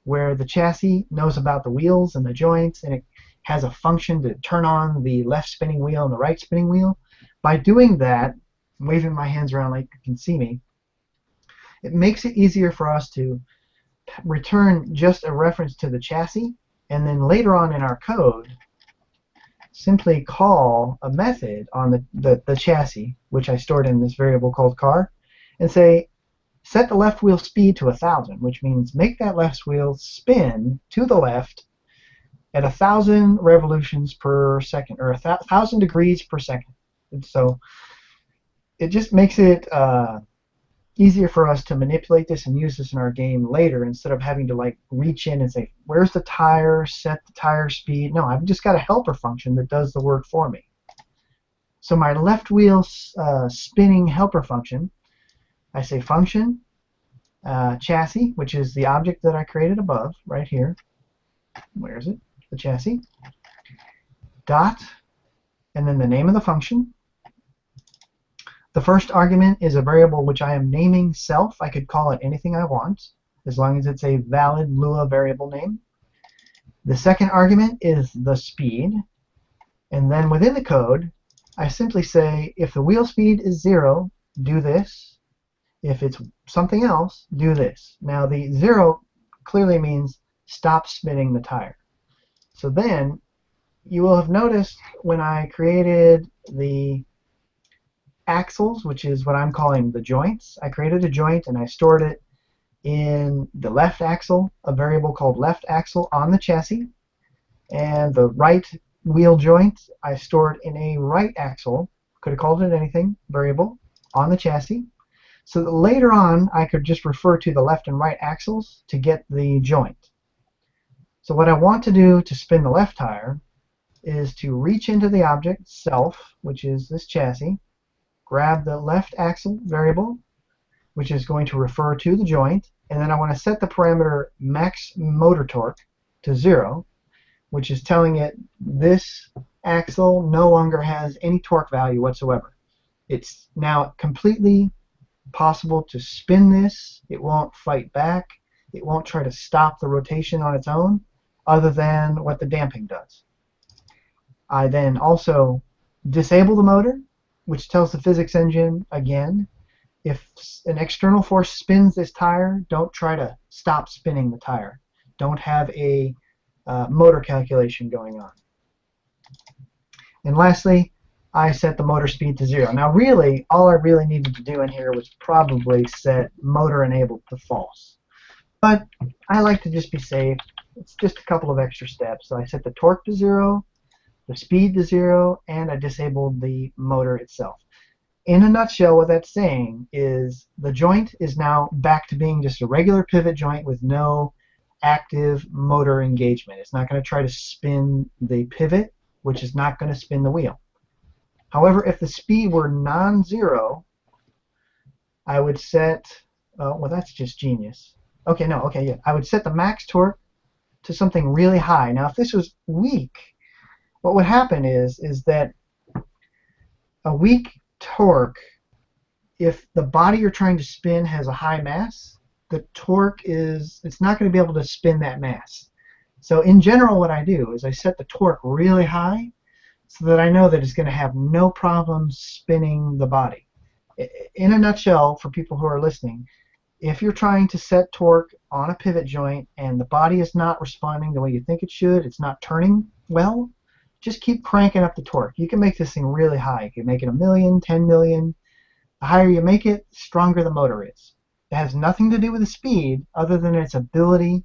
where the chassis knows about the wheels and the joints, and it has a function to turn on the left spinning wheel and the right spinning wheel. By doing that, I'm waving my hands around like you can see me, it makes it easier for us to return just a reference to the chassis, and then later on in our code, simply call a method on the chassis, which I stored in this variable called car, and say, set the left wheel speed to 1,000, which means make that left wheel spin to the left at 1,000 revolutions per second, or 1,000 degrees per second. And so it just makes it easier for us to manipulate this and use this in our game later, instead of having to like reach in and say, where's the tire, set the tire speed. No, I've just got a helper function that does the work for me. So my left wheel spinning helper function, I say function chassis, which is the object that I created above right here. Where is it? The chassis. Dot, and then the name of the function. The first argument is a variable which I am naming self. I could call it anything I want, as long as it's a valid Lua variable name. The second argument is the speed. And then within the code, I simply say, if the wheel speed is 0, do this. If it's something else, do this. Now the 0 clearly means stop spinning the tire. So then, you will have noticed when I created the axles, which is what I'm calling the joints. I created a joint and I stored it in the left axle, a variable called left axle on the chassis, and the right wheel joint I stored in a right axle, could have called it anything, variable on the chassis, so that later on I could just refer to the left and right axles to get the joint. So what I want to do to spin the left tire is to reach into the object self, which is this chassis, grab the left axle variable, which is going to refer to the joint, and then I want to set the parameter max motor torque to 0, which is telling it this axle no longer has any torque value whatsoever. It's now completely possible to spin this. It won't fight back. It won't try to stop the rotation on its own, other than what the damping does. I then also disable the motor, which tells the physics engine, again, if an external force spins this tire, don't try to stop spinning the tire. Don't have a motor calculation going on. And lastly, I set the motor speed to 0. Now really, all I really needed to do in here was probably set motor enabled to false. But I like to just be safe. It's just a couple of extra steps. So I set the torque to 0, the speed to 0, and I disabled the motor itself. In a nutshell, what that's saying is the joint is now back to being just a regular pivot joint with no active motor engagement. It's not going to try to spin the pivot, which is not going to spin the wheel. However, if the speed were non-zero, I would set, well, that's just genius. Okay, no, okay, yeah. I would set the max torque to something really high. Now, if this was weak, what would happen is that a weak torque, if the body you're trying to spin has a high mass, the torque is, it's not going to be able to spin that mass. So in general, what I do is I set the torque really high so that I know that it's going to have no problem spinning the body. In a nutshell, for people who are listening, if you're trying to set torque on a pivot joint and the body is not responding the way you think it should, it's not turning well, just keep cranking up the torque. You can make this thing really high. You can make it 1 million, 10 million. The higher you make it, the stronger the motor is. It has nothing to do with the speed other than its ability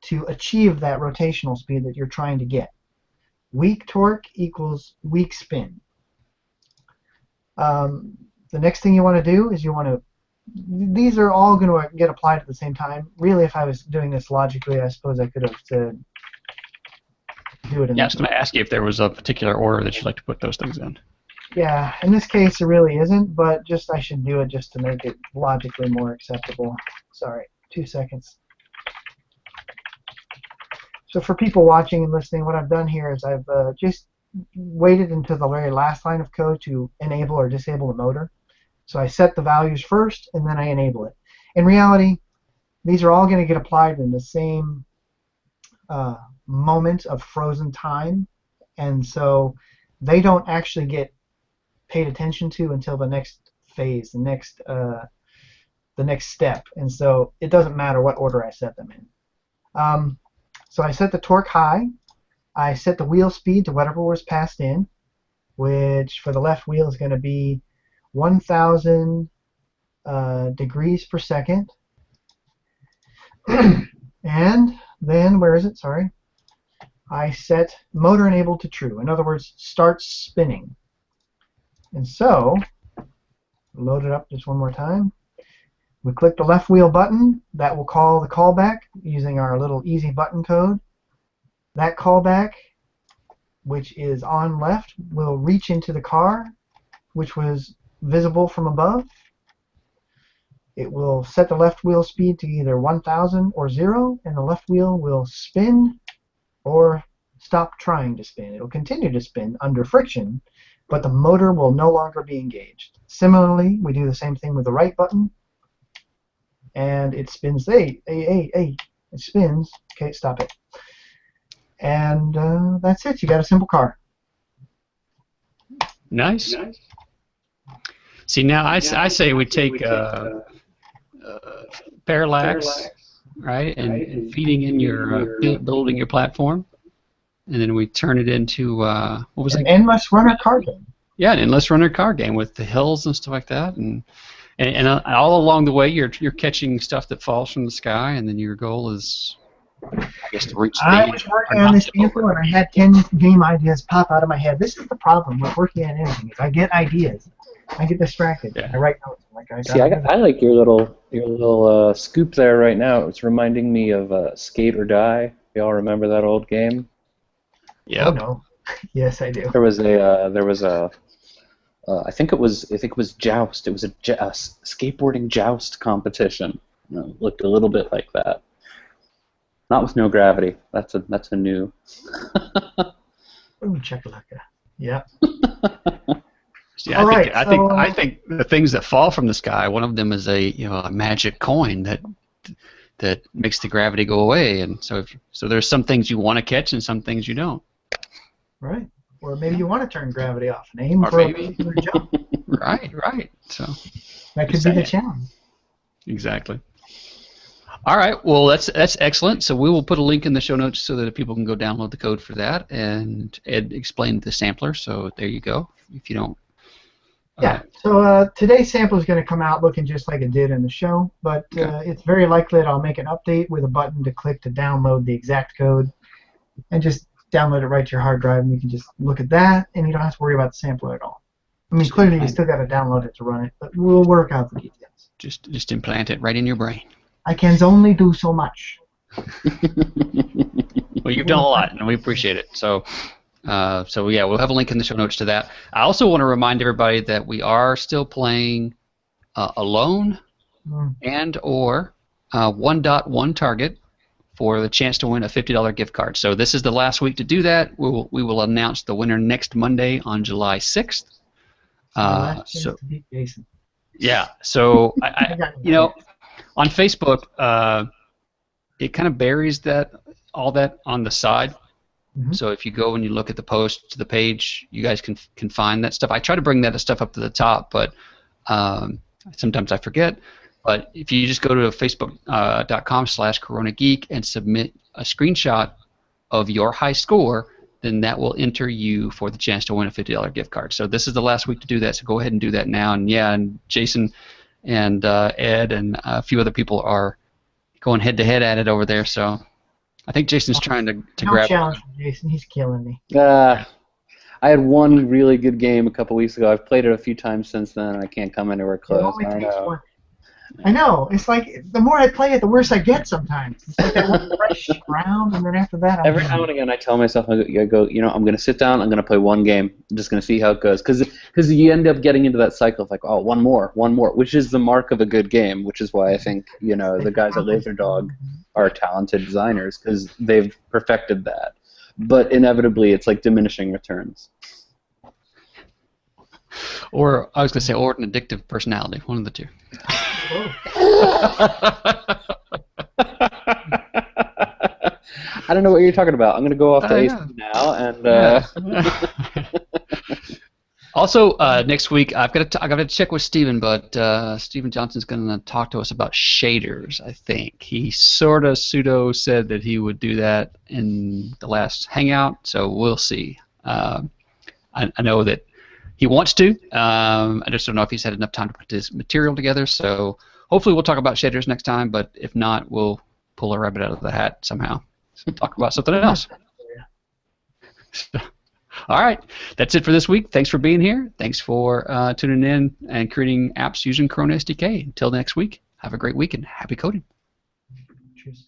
to achieve that rotational speed that you're trying to get. Weak torque equals weak spin. The next thing you want to do is you want to, these are all going to get applied at the same time. Really, if I was doing this logically, I suppose I could have said do it in. Yeah, I was going to ask you if there was a particular order that you'd like to put those things in. Yeah, in this case there really isn't, but just I should do it just to make it logically more acceptable. Sorry, 2 seconds. So for people watching and listening, what I've done here is I've just waited until the very last line of code to enable or disable the motor. So I set the values first, and then I enable it. In reality, these are all going to get applied in the same moment of frozen time, and so they don't actually get paid attention to until the next phase, the next step, and so it doesn't matter what order I set them in. So I set the torque high. I set the wheel speed to whatever was passed in, which for the left wheel is going to be 1,000 degrees per second. And then, where is it? Sorry. I set motor enabled to true. In other words, start spinning. And so, load it up just one more time. We click the left wheel button. That will call the callback using our little easy button code. That callback, which is on left, will reach into the car, which was visible from above. It will set the left wheel speed to either 1,000 or 0, and the left wheel will spin or stop trying to spin. It will continue to spin under friction, but the motor will no longer be engaged. Similarly, we do the same thing with the right button, and it spins. It spins. Okay, stop it. And that's it. You got a simple car. Nice. See, now I say we take parallax, right, and feeding in your building your platform, and then we turn it into what was it? An endless runner car game. Yeah, an endless runner car game with the hills and stuff like that, and all along the way you're catching stuff that falls from the sky, and then your goal is, I guess, to reach I was working on this sample, and I had 10 game ideas pop out of my head. This is the problem with working on anything. Is I get ideas, I get distracted. Yeah. I write notes. I like your little scoop there right now. It's reminding me of Skate or Die. Y'all remember that old game? Yeah. Oh no. Yes, I do. There was a I think it was Joust. It was a skateboarding joust competition. It looked a little bit like that. Not with no gravity. That's a new. Ooh, chakalaka. Yeah. Yeah, I think the things that fall from the sky. One of them is a magic coin that makes the gravity go away, and so there's some things you want to catch and some things you don't. Right. Or maybe you want to turn gravity off and aim for a particular jump. Right. So that could be the challenge. Exactly. All right. Well, that's excellent. So we will put a link in the show notes so that people can go download the code for that, and Ed explained the sampler. So there you go. If you don't. Yeah. So today's sample is going to come out looking just like it did in the show, but it's very likely that I'll make an update with a button to click to download the exact code, and just download it right to your hard drive, and you can just look at that, and you don't have to worry about the sampler at all. I mean, clearly you still got to download it to run it, but we'll work out the details. Just implant it right in your brain. I can only do so much. Well, you've done a lot, and we appreciate it. So yeah, we'll have a link in the show notes to that. I also want to remind everybody that we are still playing Alone and or 1.1 Target for the chance to win a $50 gift card. So this is the last week to do that. We will announce the winner next Monday on July 6th. So yeah, so I on Facebook, it kind of buries all that on the side. Mm-hmm. So if you go and you look at the post to the page, you guys can find that stuff. I try to bring that stuff up to the top, but sometimes I forget. But if you just go to facebook.com/coronageek and submit a screenshot of your high score, then that will enter you for the chance to win a $50 gift card. So this is the last week to do that, so go ahead and do that now. And Jason and Ed and a few other people are going head-to-head at it over there, so I think Jason's trying to grab it. No challenge, Jason. He's killing me. I had one really good game a couple weeks ago. I've played it a few times since then, and I can't come anywhere close. I know. It's like the more I play it, the worse I get sometimes. It's like that one fresh round, and then after that, every now and again, I tell myself, I'm going to sit down, I'm going to play one game, I'm just going to see how it goes. Because you end up getting into that cycle of like, oh, one more, which is the mark of a good game, which is why I think, the guys at Laser Dog are talented designers, because they've perfected that. But inevitably, it's like diminishing returns. Or, I was going to say, or an addictive personality, one of the two. I don't know what you're talking about. I'm gonna go off to AC Yeah. now, and Yeah. Also, next week I've got to check with Steven, but Steven Johnson's going to talk to us about shaders. I think he sort of pseudo said that he would do that in the last hangout, so we'll see. I know that he wants to. I just don't know if he's had enough time to put his material together. So hopefully we'll talk about shaders next time. But if not, we'll pull a rabbit out of the hat somehow. So talk about something else. All right, that's it for this week. Thanks for being here. Thanks for tuning in and creating apps using Chrome SDK. Until next week, have a great week and happy coding. Cheers.